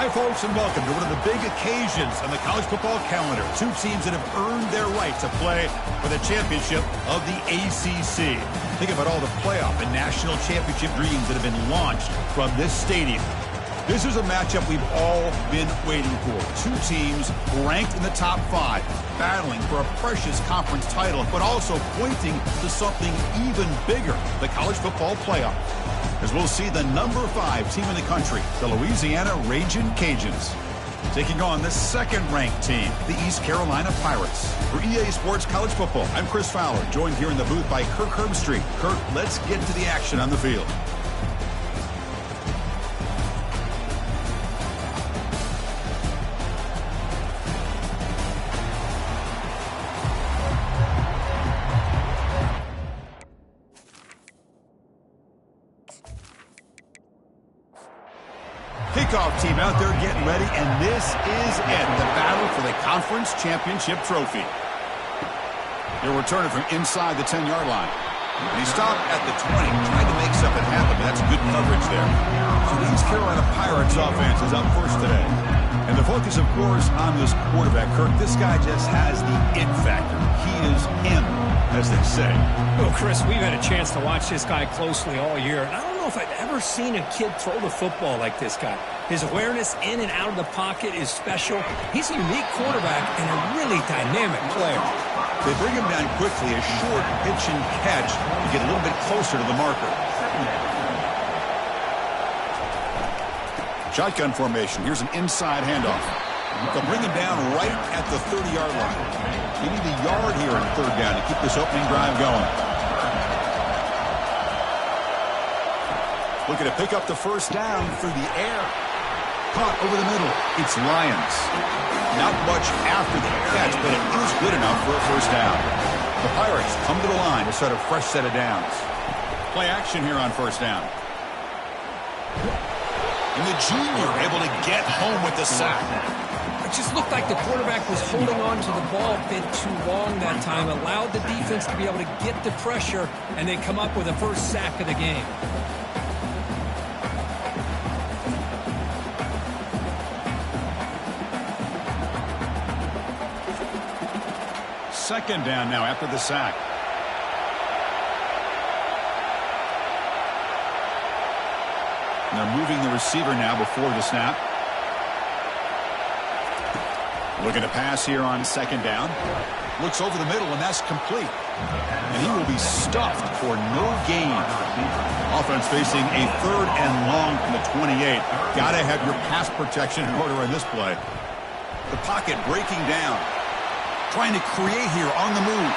Hi, folks, and welcome to one of the big occasions on the college football calendar. Two teams that have earned their right to play for the championship of the ACC. Think about all the playoff and national championship dreams that have been launched from this stadium. This is a matchup we've all been waiting for. Two teams ranked in the top 5, battling for a precious conference title, but also pointing to something even bigger, the college football playoff. As we'll see the number 5 team in the country, the Louisiana Ragin' Cajuns, taking on the second-ranked team, the East Carolina Pirates. For EA Sports College Football, I'm Chris Fowler, joined here in the booth by Kirk Herbstreit. Kirk, let's get to the action on the field. Kickoff team out there getting ready, and this is it, the battle for the conference championship trophy. They'll return it from inside the 10-yard line. And he stopped at the 20, trying to make something happen, but that's good coverage there. So the East Carolina Pirates offense is up first today. And the focus, of course, on this quarterback, Kirk. This guy just has the it factor. He is him, as they say. Well, Chris, we've had a chance to watch this guy closely all year, and I don't know if I've ever seen a kid throw the football like this guy. His awareness in and out of the pocket is special. He's a unique quarterback and a really dynamic player. They bring him down quickly, a short pitch and catch to get a little bit closer to the marker. Shotgun formation. Here's an inside handoff. They'll bring him down right at the 30-yard line. You need a yard here in third down to keep this opening drive going. Looking to pick up the first down through the air. Caught over the middle. It's Lyons. Not much after the catch, but it is good enough for a first down. The Pirates come to the line to start a fresh set of downs. Play action here on first down. And the junior able to get home with the sack. It just looked like the quarterback was holding on to the ball a bit too long that time, allowed the defense to be able to get the pressure, and they come up with the first sack of the game. Second down now after the sack. And they're moving the receiver now before the snap. Looking to pass here on second down. Looks over the middle, and that's complete. And he will be stuffed for no gain. Offense facing a third and long from the 28. Got to have your pass protection in order in this play. The pocket breaking down. Trying to create here on the move.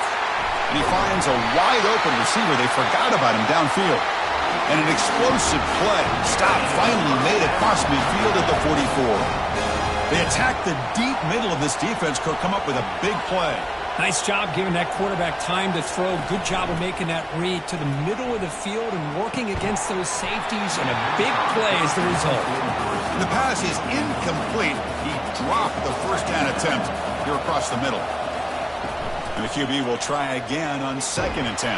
And he finds a wide-open receiver. They forgot about him downfield. And an explosive play. Stop finally made across midfield at the 44. They attack the deep middle of this defense. Could come up with a big play. Nice job giving that quarterback time to throw. Good job of making that read to the middle of the field and working against those safeties, and a big play is the result. The pass is incomplete. He dropped the first down attempt here across the middle. And the QB will try again on second and 10.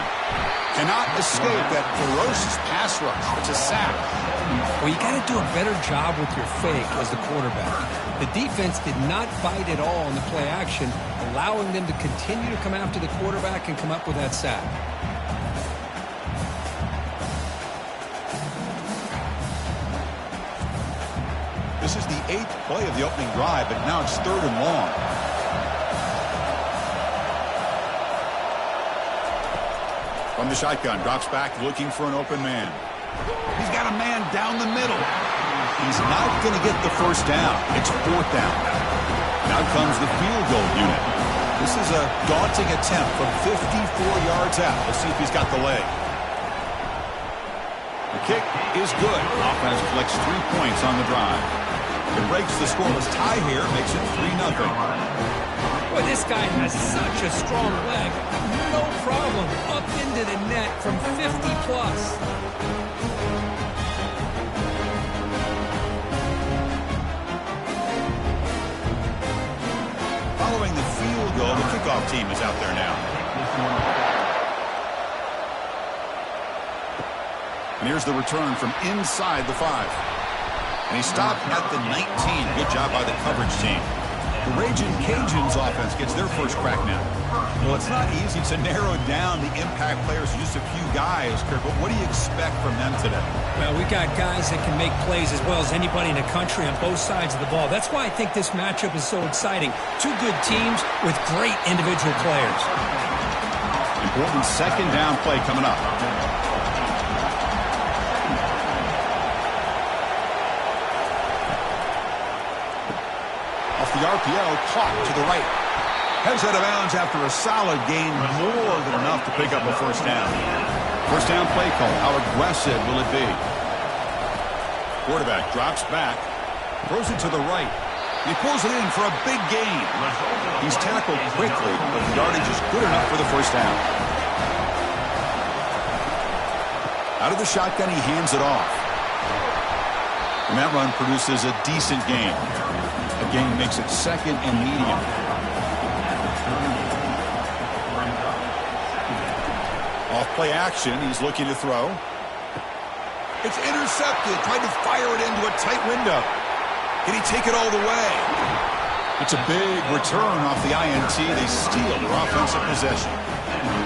Cannot escape that ferocious pass rush. It's a sack. Well, you got to do a better job with your fake as the quarterback. The defense did not bite at all in the play action, allowing them to continue to come after the quarterback and come up with that sack. This is the 8th play of the opening drive, but now it's third and long. From the shotgun, drops back looking for an open man. He's got a man down the middle. He's not going to get the first down. It's fourth down. Now comes the field goal unit. This is a daunting attempt from 54 yards out. Let's see if he's got the leg. The kick is good. Offense collects 3 points on the drive. It breaks the scoreless tie here, makes it 3-0. Boy, this guy has such a strong leg. No problem. Up into the net from 50-plus. Following the field goal, the kickoff team is out there now. And here's the return from inside the 5. And he stopped at the 19. Good job by the coverage team. The Raging Cajuns offense gets their first crack now. Well, it's not easy to narrow down the impact players to just a few guys, Kirk, but what do you expect from them today? Well, we've got guys that can make plays as well as anybody in the country on both sides of the ball. That's why I think this matchup is so exciting. Two good teams with great individual players. Important second down play coming up. Off the RPO, caught to the right. Heads out of bounds after a solid gain, more than enough to pick up a first down. First down play call. How aggressive will it be? Quarterback drops back, throws it to the right. He pulls it in for a big gain. He's tackled quickly, but the yardage is good enough for the first down. Out of the shotgun, he hands it off. And that run produces a decent gain. A gain makes it second and medium. Off play action, he's looking to throw. It's intercepted, trying to fire it into a tight window. Can he take it all the way? It's a big return off the INT. They steal their offensive possession.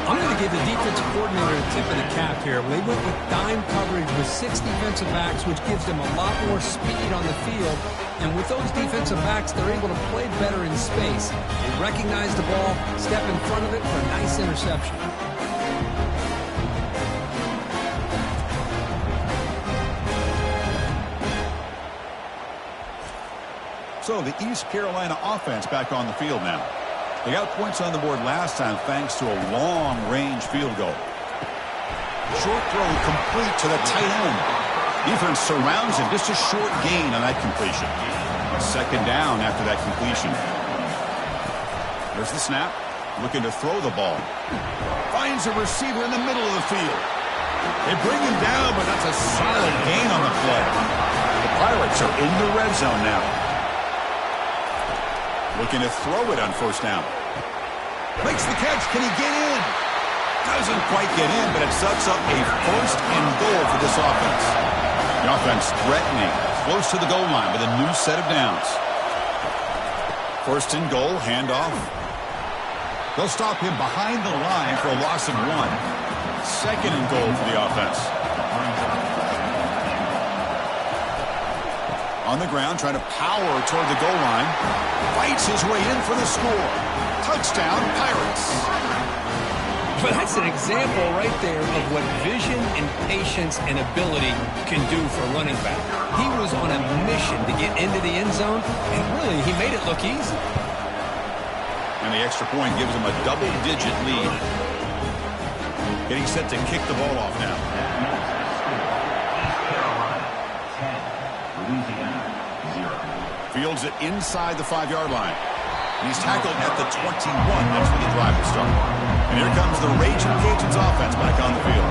I'm going to give the defensive coordinator a tip of the cap here. They went with dime coverage with 6 defensive backs, which gives them a lot more speed on the field. And with those defensive backs, they're able to play better in space. They recognize the ball, step in front of it for a nice interception. So the East Carolina offense back on the field now. They got points on the board last time thanks to a long-range field goal. Short throw complete to the tight end. Defense surrounds him. Just a short gain on that completion. Second down after that completion. There's the snap. Looking to throw the ball. Finds a receiver in the middle of the field. They bring him down, but that's a solid gain on the play. The Pirates are in the red zone now. Looking to throw it on first down. Makes the catch. Can he get in? Doesn't quite get in, but it sets up a first and goal for this offense. The offense threatening. Close to the goal line with a new set of downs. First and goal, handoff. They'll stop him behind the line for a loss of 1. Second and goal for the offense. On the ground, trying to power toward the goal line. Fights his way in for the score. Touchdown, Pirates. But that's an example right there of what vision and patience and ability can do for a running back. He was on a mission to get into the end zone, and really, he made it look easy. And the extra point gives him a double-digit lead. Getting set to kick the ball off now. Fields it inside the 5-yard line. And he's tackled at the 21. That's where the drive will start. And here comes the Raging Cajuns offense back on the field.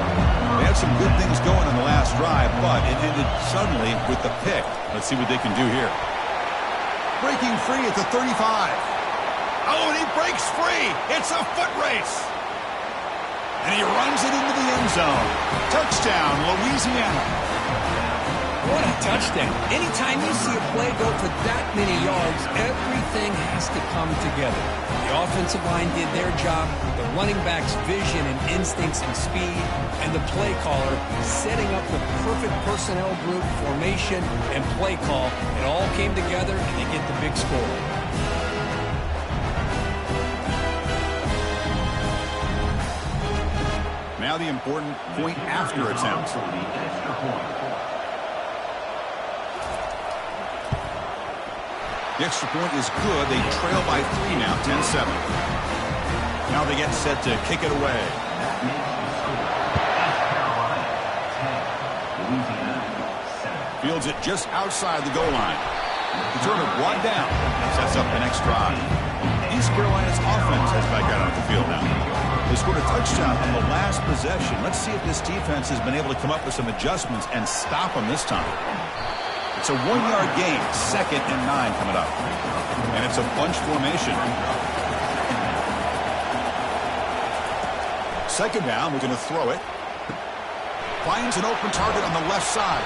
They had some good things going on the last drive, but it ended suddenly with the pick. Let's see what they can do here. Breaking free at the 35. Oh, and he breaks free. It's a foot race. And he runs it into the end zone. Touchdown, Louisiana. What a touchdown. Anytime you see a play go for that many yards, everything has to come together. The offensive line did their job, the running back's vision and instincts and speed, and the play caller setting up the perfect personnel group, formation, and play call. It all came together, and they get the big score. Now the important point after attempt. The extra point is good. They trail by 3 now, 10-7. Now they get set to kick it away. Fields it just outside the goal line. Returner brought down. Sets up the next drive. East Carolina's offense has back out on the field now. They scored a touchdown on the last possession. Let's see if this defense has been able to come up with some adjustments and stop them this time. It's a 1-yard gain, 2nd and 9 coming up. And it's a bunch formation. Second down, we're going to throw it. Finds an open target on the left side.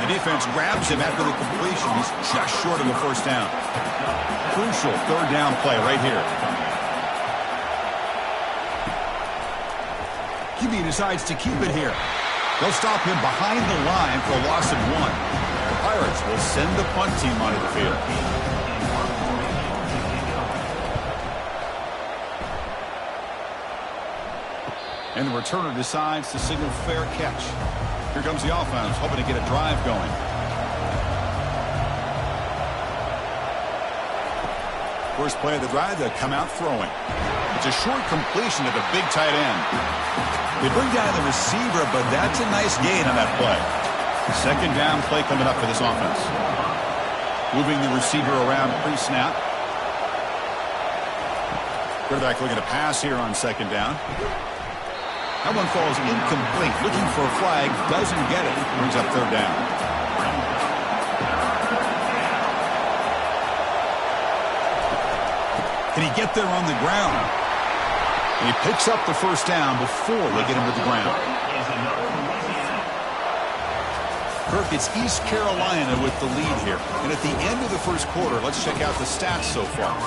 The defense grabs him after the completion. He's just short of a first down. Crucial third down play right here. QB decides to keep it here. They'll stop him behind the line for a loss of 1. The Pirates will send the punt team onto the field. And the returner decides to signal fair catch. Here comes the offense, hoping to get a drive going. First play of the drive, they'll come out throwing. It's a short completion to the big tight end. They bring down the receiver, but that's a nice gain on that play. Second down play coming up for this offense. Moving the receiver around pre-snap. Quarterback looking to pass here on second down. That one falls incomplete. Looking for a flag. Doesn't get it. Brings up third down. Can he get there on the ground? And he picks up the first down before they get him to the ground. Kirk, it's East Carolina with the lead here. And at the end of the first quarter, let's check out the stats so far.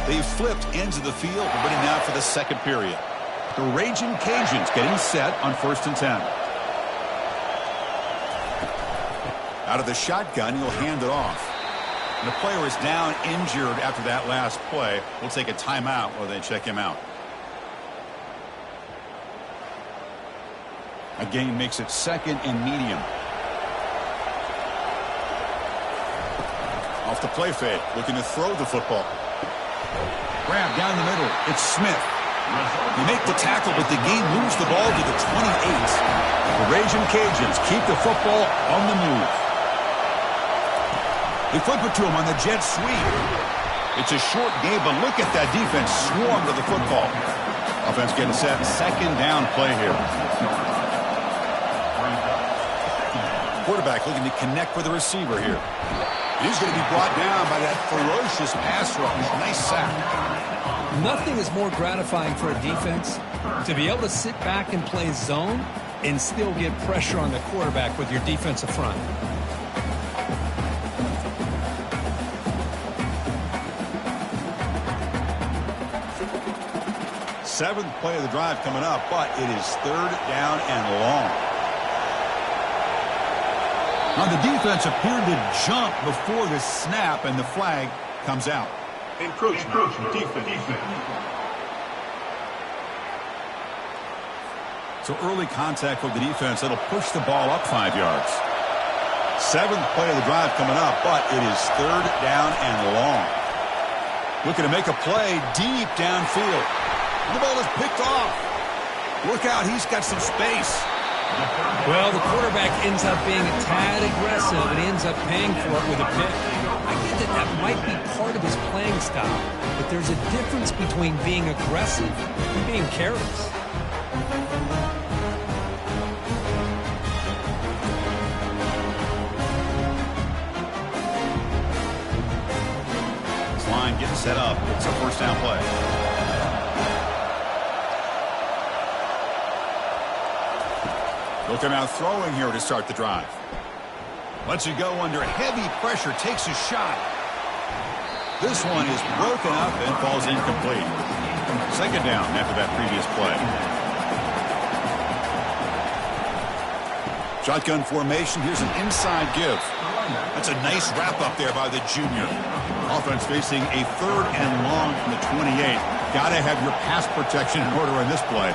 They've flipped into the field, winning now for the second period. The Raging Cajuns getting set on 1st and 10. Out of the shotgun, he'll hand it off. And the player is down injured after that last play. We'll take a timeout while they check him out. A gain makes it 2nd and medium. Off the play fake, looking to throw the football. Grab down the middle. It's Smith. They make the tackle, but the game moves the ball to the 28. The Raging Cajuns keep the football on the move. They flip it to him on the jet sweep. It's a short game, but look at that defense swarm to the football. Offense getting set. Second down play here. Quarterback looking to connect with the receiver here. He's going to be brought down by that ferocious pass rush. Nice sack. Nothing is more gratifying for a defense to be able to sit back and play zone and still get pressure on the quarterback with your defensive front. Seventh play of the drive coming up, but it is third down and long. Now the defense appeared to jump before the snap, and the flag comes out. Encroachment defense. So early contact with the defense. That'll push the ball up 5 yards. Seventh play of the drive coming up, but it is third down and long. Looking to make a play deep downfield. The ball is picked off. Look out, he's got some space. Well, the quarterback ends up being a tad aggressive and ends up paying for it with a pick. I get that that might be part of his playing style, but there's a difference between being aggressive and being careless. This line getting set up. It's a first down play. They'll come out throwing here to start the drive. Lets it go under heavy pressure. Takes a shot. This one is broken up and falls incomplete. Second down after that previous play. Shotgun formation. Here's an inside give. That's a nice wrap up there by the junior. Offense facing a third and long from the 28. Got to have your pass protection in order on this play.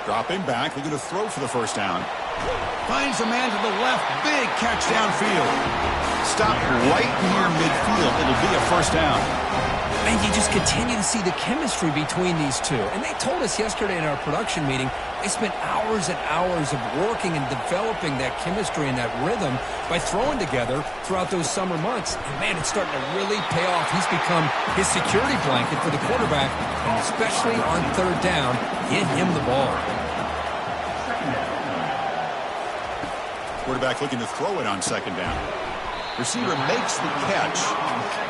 Dropping back, looking to throw for the first down. Finds a man to the left. Big catch downfield. Stopped right near midfield. It'll be a first down. And you just continue to see the chemistry between these two. And they told us yesterday in our production meeting, they spent hours and hours of working and developing that chemistry and that rhythm by throwing together throughout those summer months. And, man, it's starting to really pay off. He's become his security blanket for the quarterback, and especially on third down, get him the ball. Quarterback looking to throw it on second down. Receiver makes the catch.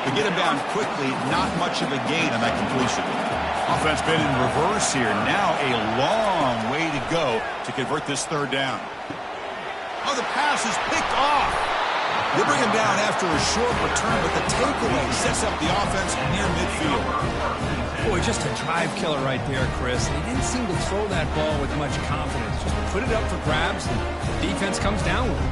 To get him down quickly, not much of a gain on that completion. Offense been in reverse here. Now a long way to go to convert this third down. Oh, the pass is picked off. They bring him down after a short return, but the takeaway sets up the offense near midfield. Boy, just a drive killer right there, Chris. He didn't seem to throw that ball with much confidence. Just put it up for grabs, and the defense comes down with it.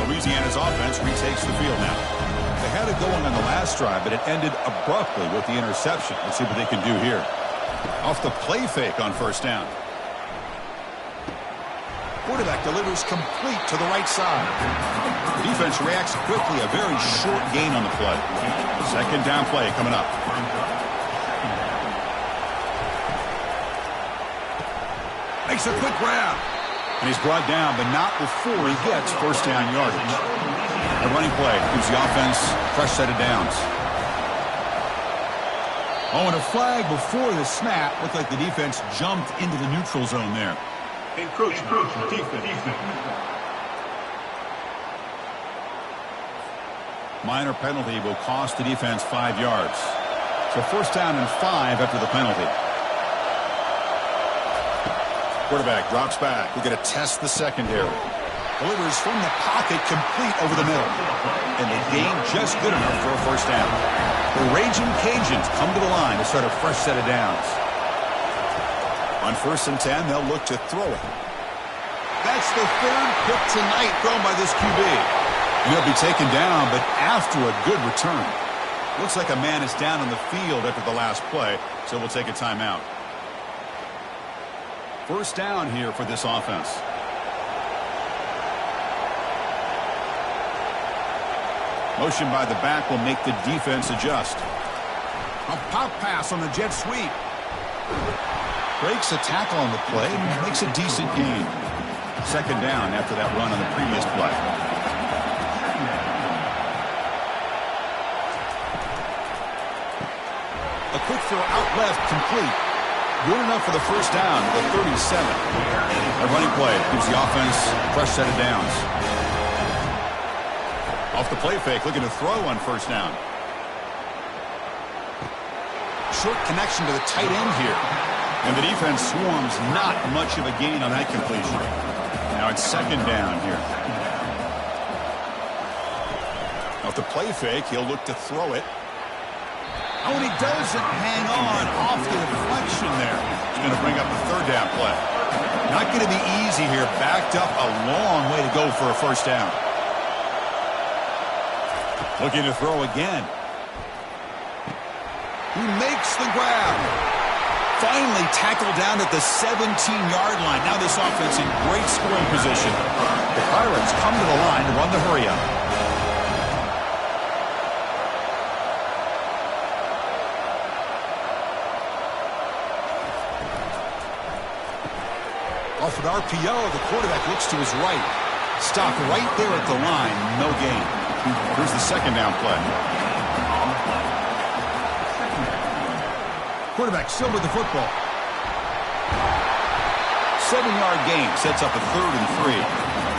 Louisiana's offense retakes the field now. They had it going on the last drive, but it ended abruptly with the interception. Let's see what they can do here. Off the play fake on first down. Quarterback delivers complete to the right side. The defense reacts quickly. A very short gain on the play. Second down play coming up. Makes a quick grab. And he's brought down, but not before he gets first down yardage. The running play gives the offense a fresh set of downs. Oh, and a flag before the snap. Looked like the defense jumped into the neutral zone there. Encroachment. Defense. Minor penalty will cost the defense 5 yards. So first down and 5 after the penalty. Quarterback drops back. We're going to test the secondary. Delivers from the pocket, complete over the middle. And the gain just good enough for a first down. The Raging Cajuns come to the line to start a fresh set of downs. On 1st and 10, they'll look to throw it. That's the third pick tonight thrown by this QB. And he'll be taken down, but after a good return. Looks like a man is down on the field after the last play, so we'll take a timeout. First down here for this offense. Motion by the back will make the defense adjust. A pop pass on the jet sweep. Breaks a tackle on the play and makes a decent gain. Second down after that run on the previous play. A quick throw out left, complete. Good enough for the first down, the 37. A running play gives the offense a fresh set of downs. Off the play fake, looking to throw on first down. Short connection to the tight end here. And the defense swarms, not much of a gain on that completion. Now it's second down here. Off the play fake, he'll look to throw it. Oh, and he doesn't hang on off the deflection there. He's going to bring up the third down play. Not going to be easy here. Backed up a long way to go for a first down. Looking to throw again. He makes the grab. Finally tackled down at the 17-yard line. Now this offense in great scoring position. The Pirates come to the line to run the hurry-up. Off an RPO, the quarterback looks to his right. Stop right there at the line, no gain. Here's the second down play. Quarterback still with the football. 7-yard gain sets up a 3rd and 3.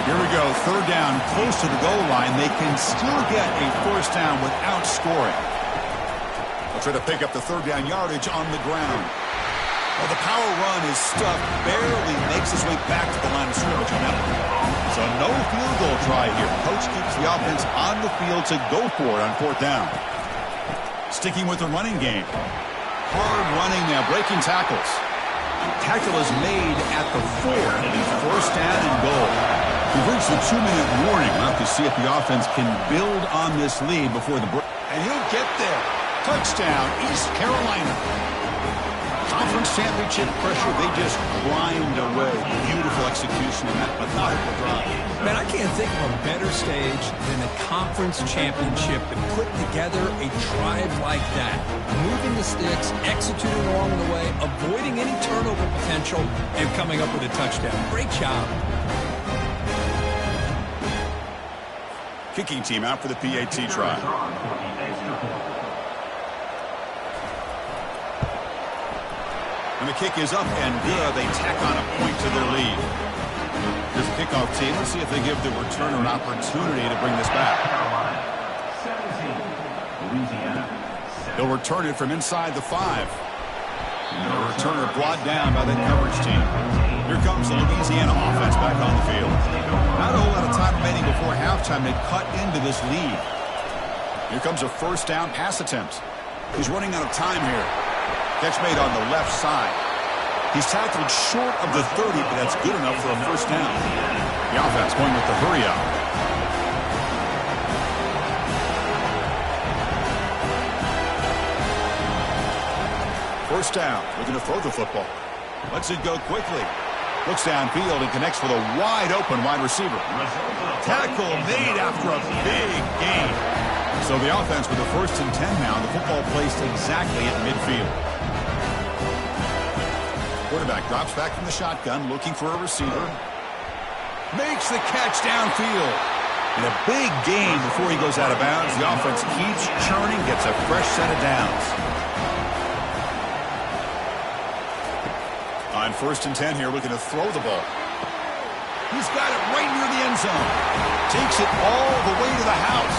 Here we go, third down, close to the goal line. They can still get a first down without scoring. They'll try to pick up the third down yardage on the ground. Well, the power run is stuffed, barely makes his way back to the line of scrimmage on that one. So no field goal try here. Coach keeps the offense on the field to go for it on 4th down. Sticking with the running game. Hard running now, breaking tackles. Tackle is made at the 4, the first down and goal. We've reached the 2-minute warning. We'll have to see if the offense can build on this lead before the break. And he'll get there. Touchdown, East Carolina. Conference championship pressure, they just grind away. Beautiful execution in that methodical drive. Man, I can't think of a better stage than the conference championship to put together a drive like that. Moving the sticks, executing along the way, avoiding any turnover potential, and coming up with a touchdown. Great job. Kicking team out for the PAT try. And the kick is up and good. They tack on a point to their lead. Here's the kickoff team. Let's see if they give the returner an opportunity to bring this back. They'll return it from inside the 5. And the returner brought down by the coverage team. Here comes the Louisiana offense back on the field. Not a whole lot of time remaining before halftime. They cut into this lead. Here comes a first down pass attempt. He's running out of time here. Catch made on the left side. He's tackled short of the 30, but that's good enough for a first down. The offense going with the hurry up. First down, looking to throw the football. Lets it go quickly. Looks downfield and connects with a wide open wide receiver. Tackle made after a big gain. So the offense with a 1st and 10 now. The football placed exactly at midfield. Quarterback drops back from the shotgun, looking for a receiver. Makes the catch downfield. And a big gain before he goes out of bounds. The offense keeps churning, gets a fresh set of downs. On 1st and 10 here, looking to throw the ball. He's got it right near the end zone. Takes it all the way to the house.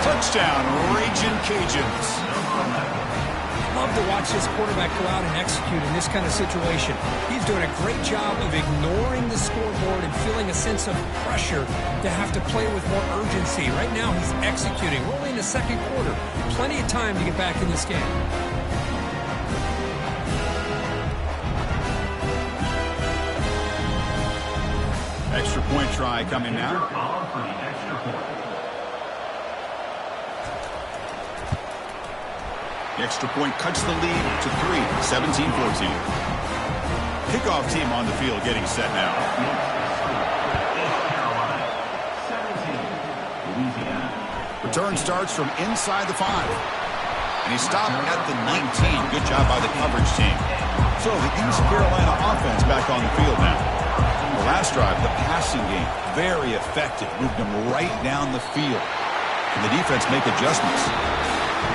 Touchdown, Ragin' Cajuns. Love to watch this quarterback go out and execute in this kind of situation. He's doing a great job of ignoring the scoreboard and feeling a sense of pressure to have to play with more urgency. Right now, he's executing. We're only in the 2nd quarter. Plenty of time to get back in this game. Extra point try coming now. The extra point cuts the lead to 3, 17-14. Kickoff team on the field getting set now. Return starts from inside the 5. And he stopped at the 19. Good job by the coverage team. So the East Carolina offense back on the field now. The last drive, the passing game, very effective. Moved them right down the field. And the defense make adjustments.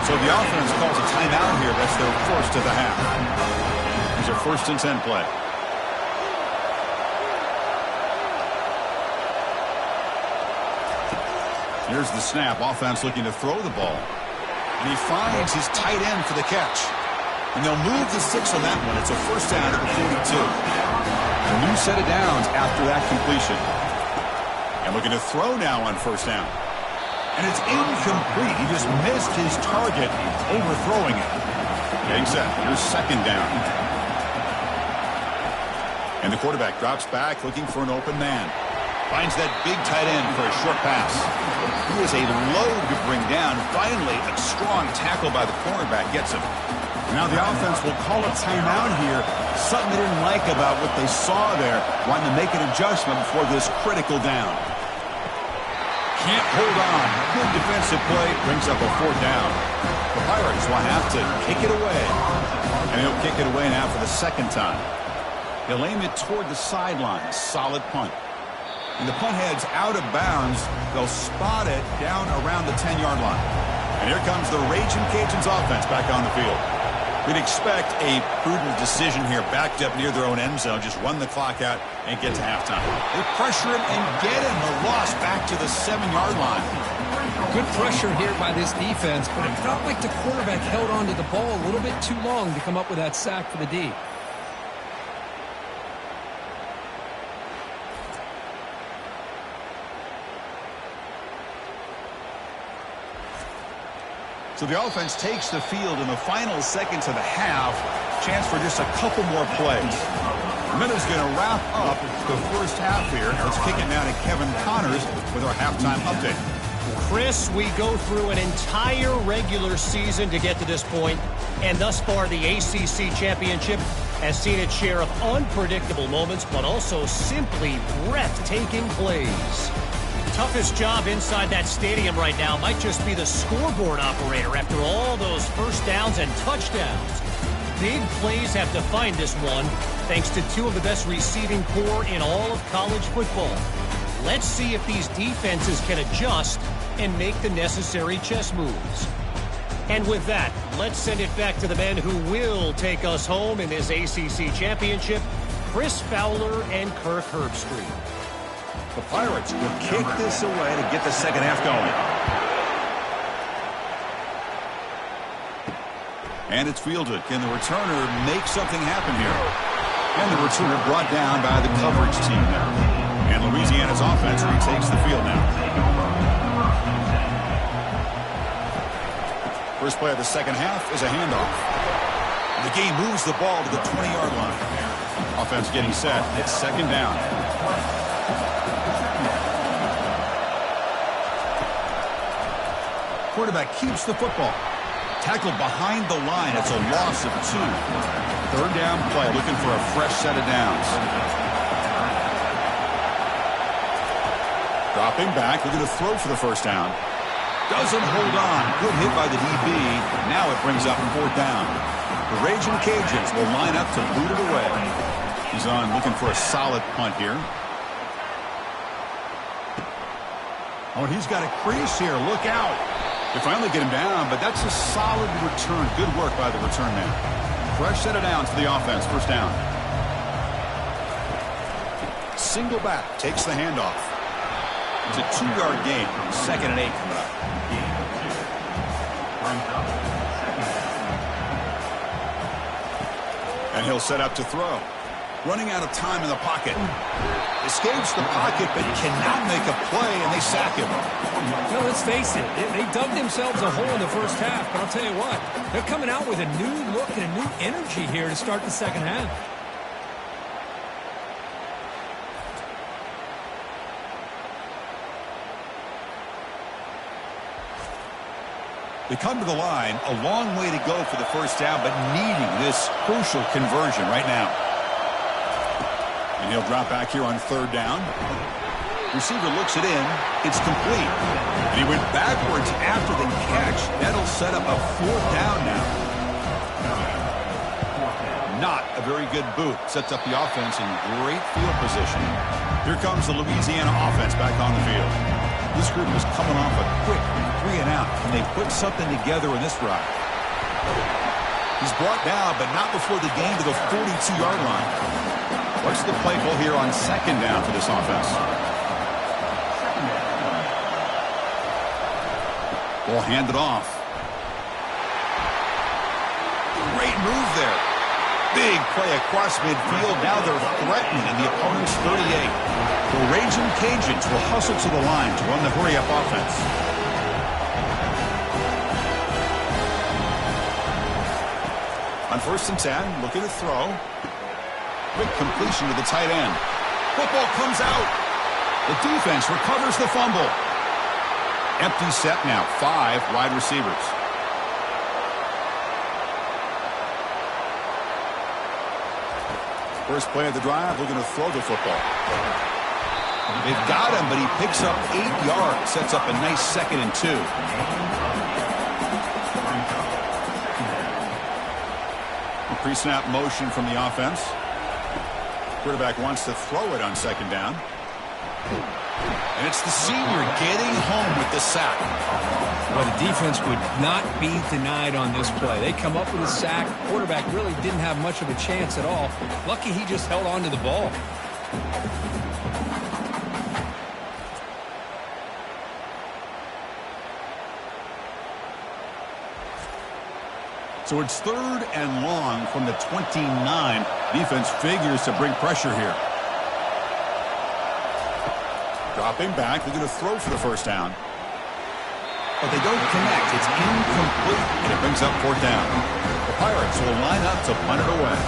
So the offense calls a timeout here. That's their first of the half. These are 1st and 10 play. Here's the snap. Offense looking to throw the ball. And he finds his tight end for the catch. And they'll move the 6 on that one. It's a first down at the 42. A new set of downs after that completion. And looking to throw now on first down. And it's incomplete. He just missed his target, overthrowing it. Getting set. Here's 2nd down. And the quarterback drops back, looking for an open man. Finds that big tight end for a short pass. He was a load to bring down. Finally, a strong tackle by the cornerback gets him. Now the offense will call a timeout here. Something they didn't like about what they saw there. Wanting to make an adjustment before this critical down. Can't hold on. Good defensive play. Brings up a 4th down. The Pirates will have to kick it away. And he'll kick it away now for the 2nd time. He'll aim it toward the sideline. Solid punt. And the punt heads out of bounds. They'll spot it down around the 10-yard line. And here comes the Ragin' Cajuns offense back on the field. We'd expect a prudent decision here, backed up near their own end zone. Just run the clock out and get to halftime. They pressure him and get him. The loss back to the 7-yard line. Good pressure here by this defense, but it felt like the quarterback held on to the ball a little bit too long to come up with that sack for the D. So the offense takes the field in the final seconds of the half. Chance for just a couple more plays. Miller's going to wrap up the first half here. Let's kick it now to Kevin Connors with our halftime update. Chris, we go through an entire regular season to get to this point, and thus far the ACC championship has seen its share of unpredictable moments, but also simply breathtaking plays. Toughest job inside that stadium right now might just be the scoreboard operator after all those first downs and touchdowns. Big plays have defined this one, thanks to 2 of the best receiving corps in all of college football. Let's see if these defenses can adjust and make the necessary chess moves. And with that, let's send it back to the men who will take us home in this ACC championship, Chris Fowler and Kirk Herbstreit. The Pirates will kick this away to get the second half going. And it's fielded. Can the returner make something happen here? And the returner brought down by the coverage team now. And Louisiana's offense retakes the field now. First play of the second half is a handoff. The game moves the ball to the 20-yard line. Offense getting set. It's second down. Quarterback keeps the football. Tackled behind the line. It's a loss of 2. Third down play, looking for a fresh set of downs. Dropping back, looking to throw for the first down. Doesn't hold on. Good hit by the DB. Now it brings up fourth down. The Raging Cajuns will line up to boot it away. He's on looking for a solid punt here. Oh, and he's got a crease here. Look out. They finally get him down, but that's a solid return. Good work by the return man. Fresh set of downs for the offense. First down. Single back. Takes the handoff. It's a 2-yard gain. Second and 8 coming up. And he'll set up to throw. Running out of time in the pocket. Escapes the pocket, but cannot make a play, and they sack him. Well, let's face it. They dug themselves a hole in the first half, but I'll tell you what. They're coming out with a new look and a new energy here to start the second half. They come to the line, a long way to go for the first down, but needing this crucial conversion right now. And he'll drop back here on third down. Receiver looks it in. It's complete. And he went backwards after the catch. That'll set up a fourth down now. Not a very good boot. Sets up the offense in great field position. Here comes the Louisiana offense back on the field. This group is coming off a quick 3 and out, and they put something together in this drive. He's brought down, but not before the gain to the 42-yard line. What's the play call here on second down for this offense? Ball handed off. Great move there. Big play across midfield. Now they're threatening in the opponent's 38. The Raging Cajuns will hustle to the line to run the hurry-up offense. On 1st and 10, looking to throw. Quick completion to the tight end. Football comes out. The defense recovers the fumble. Empty set now. 5 wide receivers. First play of the drive, looking to throw the football. They've got him, but he picks up 8 yards. Sets up a nice 2nd and 2. Pre-snap motion from the offense. Quarterback wants to throw it on second down. And it's the senior getting home with the sack. Well, the defense would not be denied on this play. They come up with a sack. Quarterback really didn't have much of a chance at all. Lucky he just held on to the ball. So it's 3rd and long from the 29. Defense figures to bring pressure here. Dropping back, they're going to throw for the first down. But they don't connect. It's incomplete, and it brings up fourth down. The Pirates will line up to punt it away.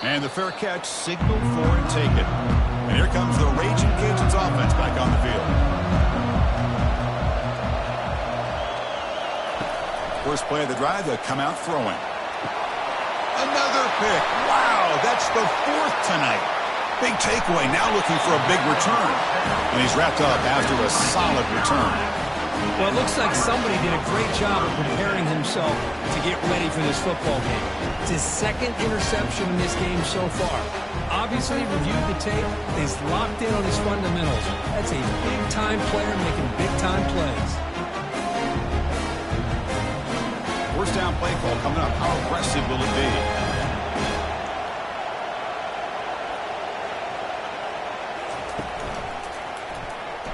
And the fair catch, signal for and take it. And here comes the Raging Cajuns offense back on the field. First play of the drive, they'll come out throwing. Another pick. Wow, that's the 4th tonight. Big takeaway, now looking for a big return. And he's wrapped up after a solid return. Well, it looks like somebody did a great job of preparing himself to get ready for this football game. It's his 2nd interception in this game so far. obviously reviewed the tape, is locked in on his fundamentals. That's a big-time player making big-time plays. First down play call coming up. How aggressive will it be?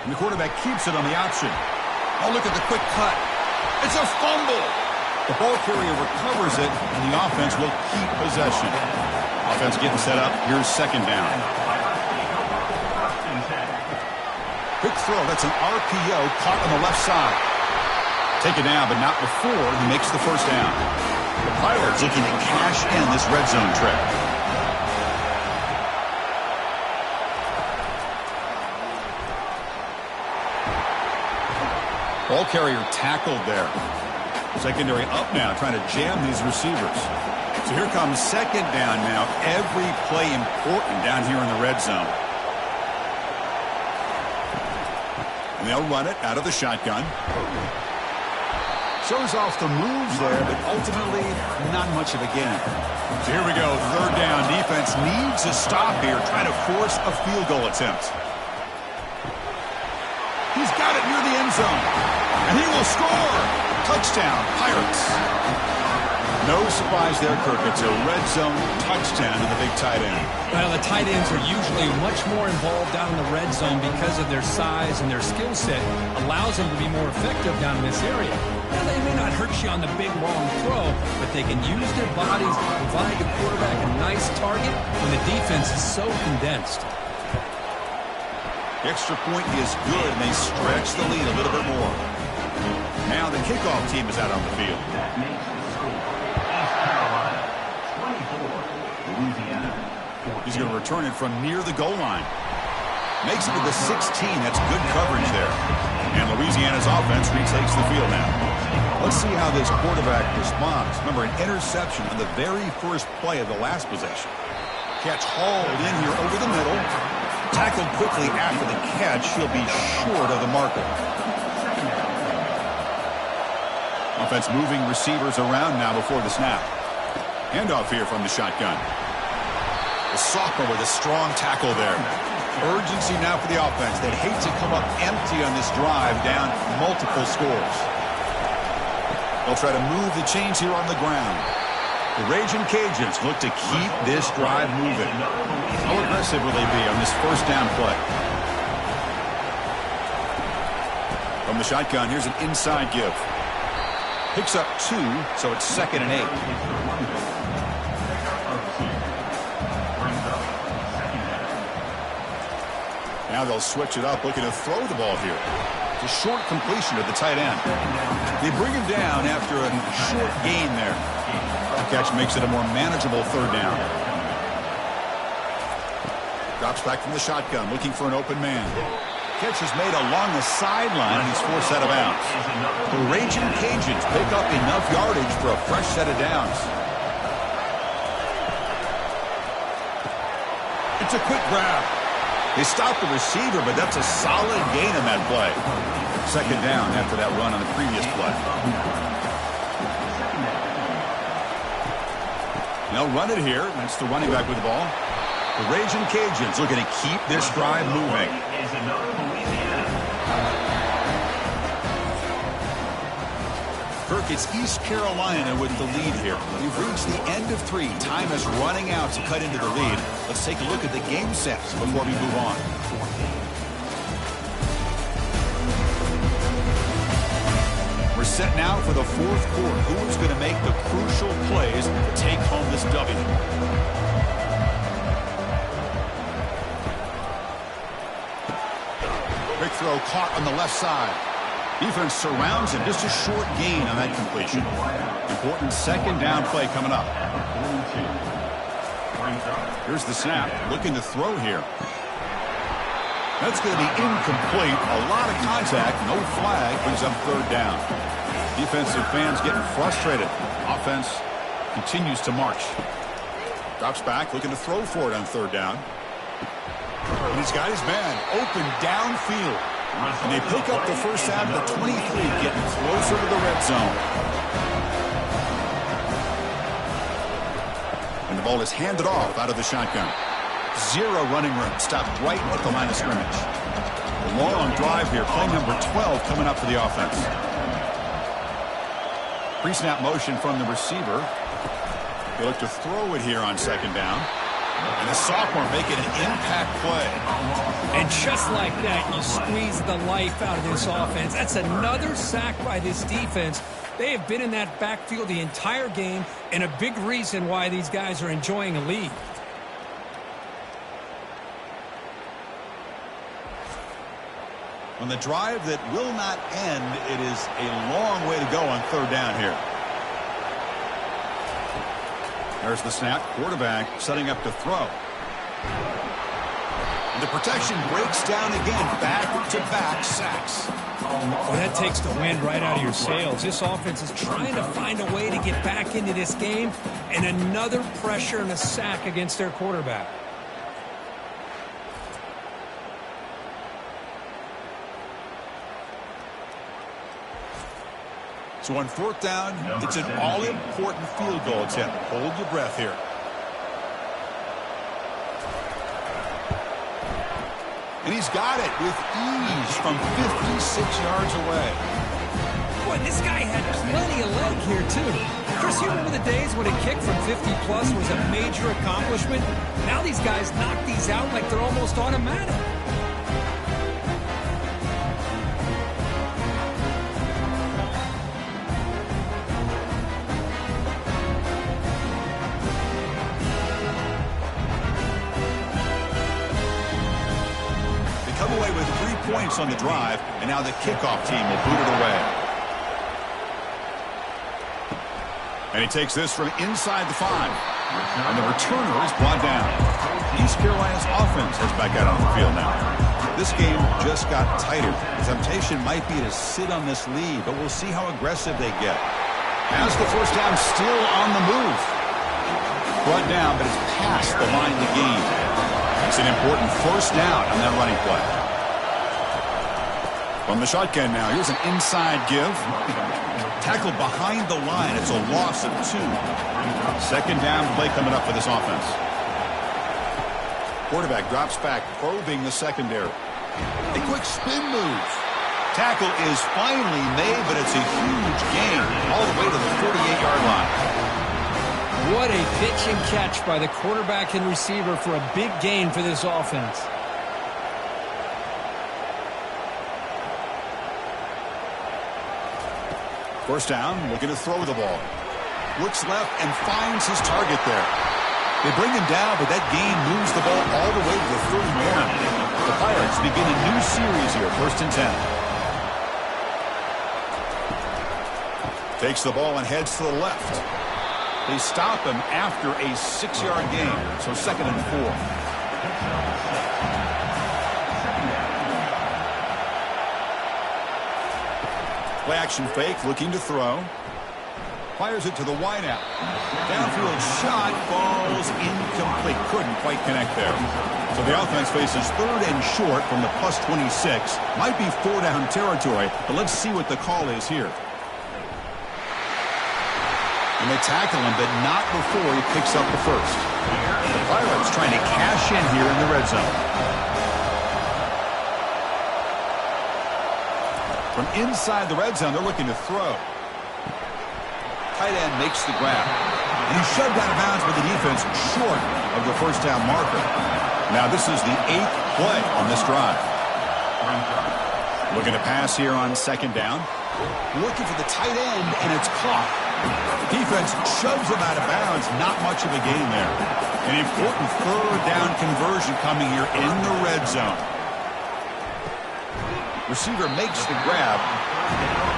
And the quarterback keeps it on the option. Oh, look at the quick cut. It's a fumble. The ball carrier recovers it, and the offense will keep possession. Offense getting set up. Here's second down. Quick throw. That's an RPO caught on the left side. Take it down, but not before he makes the first down. The Pirates looking to cash in this red zone trip. Ball carrier tackled there. Secondary up now, trying to jam these receivers. So here comes second down now. Every play important down here in the red zone. And they'll run it out of the shotgun. Shows off the moves there, but ultimately not much of a gain. So here we go, third down. Defense needs a stop here, trying to force a field goal attempt. He's got it near the end zone, and he will score. Touchdown, Pirates. No surprise there, Kirk. It's a red zone touchdown to the big tight end. Well, the tight ends are usually much more involved down in the red zone because of their size and their skill set. Allows them to be more effective down in this area. Now, they may not hurt you on the big, long throw, but they can use their bodies to provide the quarterback a nice target when the defense is so condensed. The extra point is good, and they stretch the lead a little bit more. Now the kickoff team is out on the field. He's going to return it from near the goal line. Makes it to the 16. That's good coverage there. And Louisiana's offense retakes the field now. Let's see how this quarterback responds. Remember, an interception on the very first play of the last possession. Catch hauled in here over the middle. Tackled quickly after the catch. He'll be short of the marker. Offense moving receivers around now before the snap. Handoff here from the shotgun. The sophomore with a strong tackle there. Urgency now for the offense. They'd hate to come up empty on this drive, down multiple scores. They'll try to move the chains here on the ground. The Raging Cajuns look to keep this drive moving. How aggressive will they be on this first down play? From the shotgun, here's an inside give. Picks up 2, so it's 2nd and 8. Now they'll switch it up, looking to throw the ball here. It's a short completion to the tight end. They bring him down after a short gain there. The catch makes it a more manageable third down. Drops back from the shotgun, looking for an open man. Catch is made along the sideline, and he's forced out of bounds. The Raging Cajuns pick up enough yardage for a fresh set of downs. It's a quick grab. They stop the receiver, but that's a solid gain on that play. Second down after that run on the previous play. They'll run it here. That's the running back with the ball. The Raging Cajuns looking to keep this drive moving. Kirk, it's East Carolina with the lead here. We've reached the end of 3. Time is running out to cut into the lead. Let's take a look at the game sets before we move on. We're set now for the fourth quarter. Who's going to make the crucial plays to take home this W? Quick throw caught on the left side. Defense surrounds him. Just a short gain on that completion. Important second down play coming up. Here's the snap. Looking to throw here. That's going to be incomplete. A lot of contact. No flag. Brings up third down. Defensive fans getting frustrated. Offense continues to march. Drops back. Looking to throw for it on third down. And he's got his man open downfield. And they pick up the first down to the 23, getting closer to the red zone. And the ball is handed off out of the shotgun. Zero running room. Stopped right at the line of scrimmage. A long drive here. Play number 12 coming up for the offense. Pre-snap motion from the receiver. They look to throw it here on second down. And the sophomore making an impact play. And just like that, you squeeze the life out of this offense. That's another sack by this defense. They have been in that backfield the entire game, and a big reason why these guys are enjoying a lead. On the drive that will not end, it is a long way to go on third down here. There's the snap. Quarterback setting up to throw. And the protection breaks down again. Back-to-back sacks. Well, that takes the wind right out of your sails. This offense is trying to find a way to get back into this game, and another pressure and a sack against their quarterback. So on fourth down, it's an all-important field goal attempt. Hold your breath here. And he's got it with ease from 56 yards away. Boy, this guy had plenty of leg here, too. Chris, you remember the days when a kick from 50-plus was a major accomplishment? Now these guys knock these out like they're almost automatic. Away with 3 points on the drive, and now the kickoff team will boot it away. And he takes this from inside the 5. And the returner is brought down. East Carolina's offense is back out on the field now. This game just got tighter. The temptation might be to sit on this lead, but we'll see how aggressive they get. Has the first down, still on the move. Brought down, but it's past the line to gain. It's an important first down on that running play. From the shotgun now, here's an inside give. Tackled behind the line. It's a loss of 2. Second down play coming up for this offense. Quarterback drops back, probing the secondary. A quick spin move. Tackle is finally made, but it's a huge gain all the way to the 48-yard line. What a pitch and catch by the quarterback and receiver for a big gain for this offense. First down, looking to throw the ball. Looks left and finds his target there. They bring him down, but that gain moves the ball all the way to the 31. The Pirates begin a new series here, 1st and 10. Takes the ball and heads to the left. They stop him after a 6-yard gain, so 2nd and 4. Play action fake, looking to throw. Fires it to the wideout. Downfield shot, falls incomplete. Couldn't quite connect there. So the offense faces 3rd and short from the plus 26. Might be 4-down territory, but let's see what the call is here. And they tackle him, but not before he picks up the first. The Pirates trying to cash in here in the red zone. From inside the red zone, they're looking to throw. Tight end makes the grab. And he's shoved out of bounds with the defense short of the first down marker. Now this is the 8th play on this drive. Looking to pass here on second down. Looking for the tight end, and it's caught. Defense shoves him out of bounds. Not much of a gain there. An important third down conversion coming here in the red zone. Receiver makes the grab.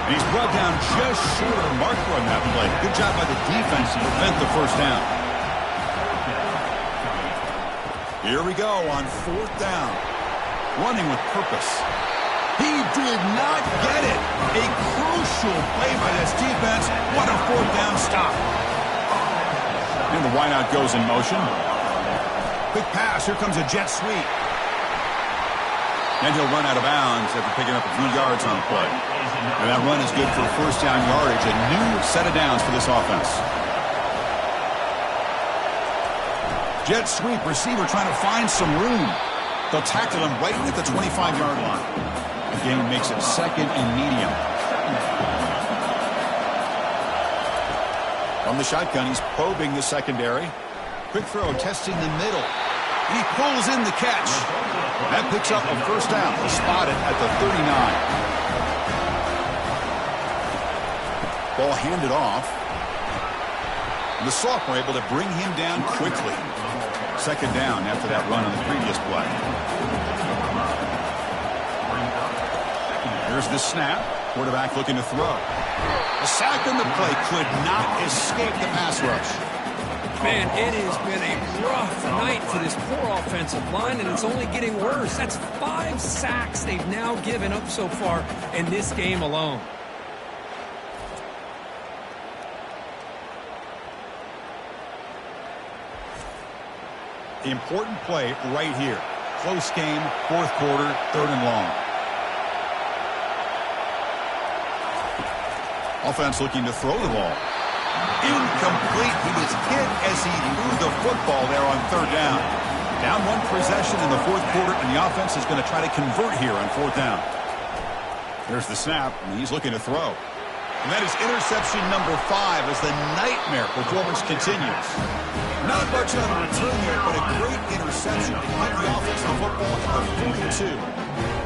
And he's brought down just short of the marker on that play. Good job by the defense to prevent the first down. Here we go on 4th down. Running with purpose. He did not get it. A crucial play by this defense. What a 4th down stop. And the wideout goes in motion. Quick pass. Here comes a jet sweep. And he'll run out of bounds after picking up a few yards on the play. And that run is good for first down yardage. A new set of downs for this offense. Jet sweep, receiver trying to find some room. They'll tackle him right at the 25-yard line. The game makes it second and medium. From the shotgun, he's probing the secondary. Quick throw, testing the middle. He pulls in the catch. That picks up a first down. He's spotted at the 39. Ball handed off. The sophomore able to bring him down quickly. Second down after that run on the previous play. Here's the snap. Quarterback looking to throw. A sack on the play could not escape the pass rush. Man, it has been a rough night for this poor offensive line, and it's only getting worse. That's 5 sacks they've now given up so far in this game alone. Important play right here. Close game, fourth quarter, third and long. Offense looking to throw the ball. Incomplete. He was hit as he threw the football there on third down. Down one possession in the fourth quarter, and the offense is going to try to convert here on fourth down. There's the snap, and he's looking to throw. And that is interception number 5 as the nightmare performance continues. Not much on the return there, but a great interception to keep the offense the football at the 42.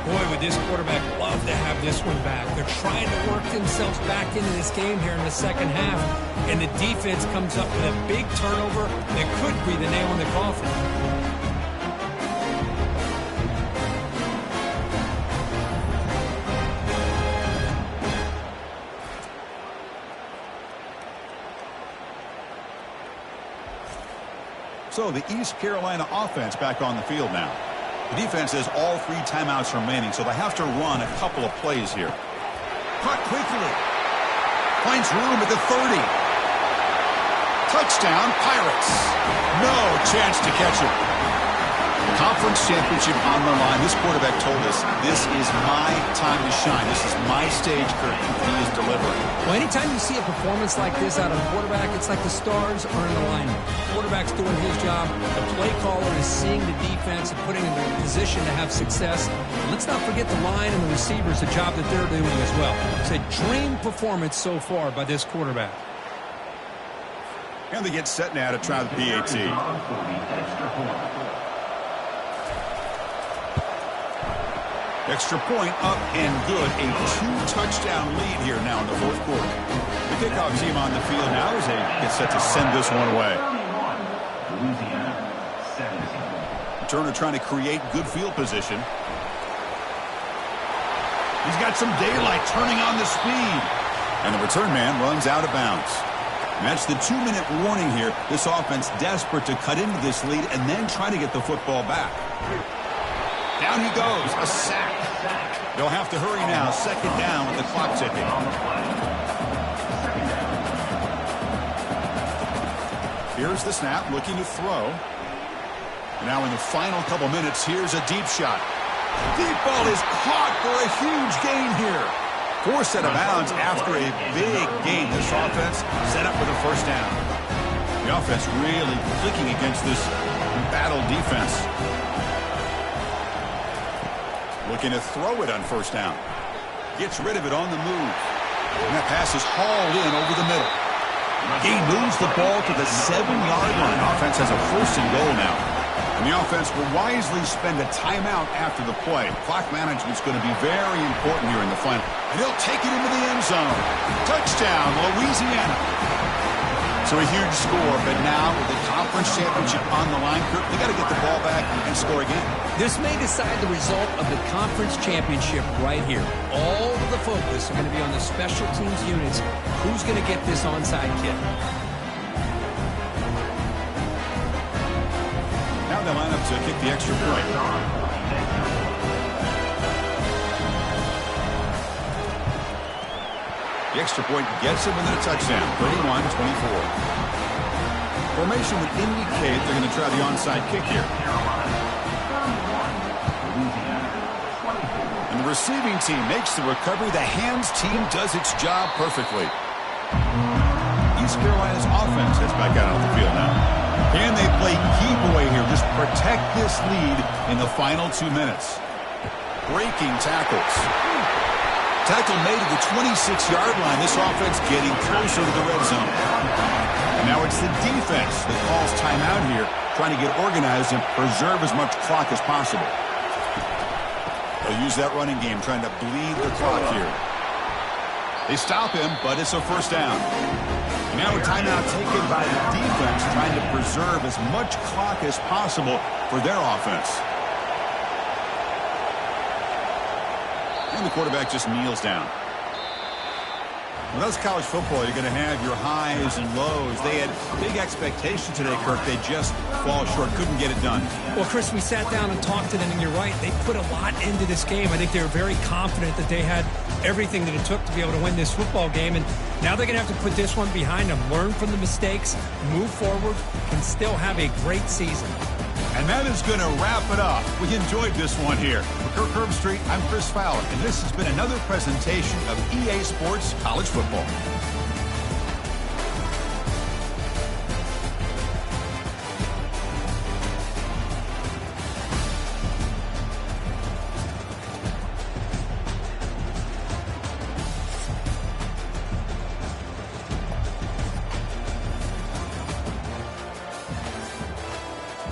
Boy, would this quarterback love to have this one back. They're trying to work themselves back into this game here in the second half, and the defense comes up with a big turnover that could be the nail in the coffin. So the East Carolina offense back on the field now. The defense has all 3 timeouts remaining, so they have to run a couple of plays here. Caught quickly. Finds room at the 30. Touchdown, Pirates. No chance to catch him. Conference championship on the line. This quarterback told us, this is my time to shine. This is my stage curtain. He is delivering. Well, anytime you see a performance like this out of a quarterback, it's like the stars are in alignment. The quarterback's doing his job. The play caller is seeing the defense and putting him in a position to have success. And let's not forget the line and the receivers, the job that they're doing as well. It's a dream performance so far by this quarterback. And they get set now to try the PAT. Extra point up and good. A 2-touchdown lead here now in the fourth quarter. The kickoff team on the field now as they get set to send this one away. Louisiana, 17. Turner trying to create good field position. He's got some daylight turning on the speed. And the return man runs out of bounds. And that's the 2-minute warning here. This offense desperate to cut into this lead and then try to get the football back. Down he goes, a sack. They'll have to hurry now, second down with the clock ticking. Here's the snap, looking to throw. And now in the final couple minutes, here's a deep shot. Deep ball is caught for a huge gain here. Forced out of bounds after a big gain. This offense set up with a first down. The offense really clicking against this battle defense. Looking to throw it on first down. Gets rid of it on the move. And that pass is hauled in over the middle. He moves the ball to the 7-yard line. Offense has a first and goal now. And the offense will wisely spend a timeout after the play. Clock management is going to be very important here in the final. And he'll take it into the end zone. Touchdown, Louisiana. So a huge score, but now with the conference championship on the line, they got to get the ball back and score again. This may decide the result of the conference championship right here. All of the focus are going to be on the special teams units. Who's going to get this onside kick? Now they line up to kick the extra point. The extra point gets him within a touchdown, 31-24. Formation would indicate they're going to try the onside kick here. And the receiving team makes the recovery. The hands team does its job perfectly. East Carolina's offense is back out on the field now. Can they play keep away here? Just protect this lead in the final 2 minutes. Breaking tackles. Tackle made at the 26-yard line. This offense getting closer to the red zone. And now it's the defense that calls timeout here, trying to get organized and preserve as much clock as possible. They'll use that running game, trying to bleed the clock here. They stop him, but it's a first down. And now a timeout taken by the defense, trying to preserve as much clock as possible for their offense. And the quarterback just kneels down. Well, that's college football. You're going to have your highs and lows. They had big expectations today, Kirk. They just fall short. Couldn't get it done. Well, Chris, we sat down and talked to them, and you're right. They put a lot into this game. I think they were very confident that they had everything that it took to be able to win this football game. And now they're going to have to put this one behind them, learn from the mistakes, move forward, and still have a great season. And that is going to wrap it up. We enjoyed this one here. For Kirk Herbstreit, I'm Chris Fowler, and this has been another presentation of EA Sports College Football.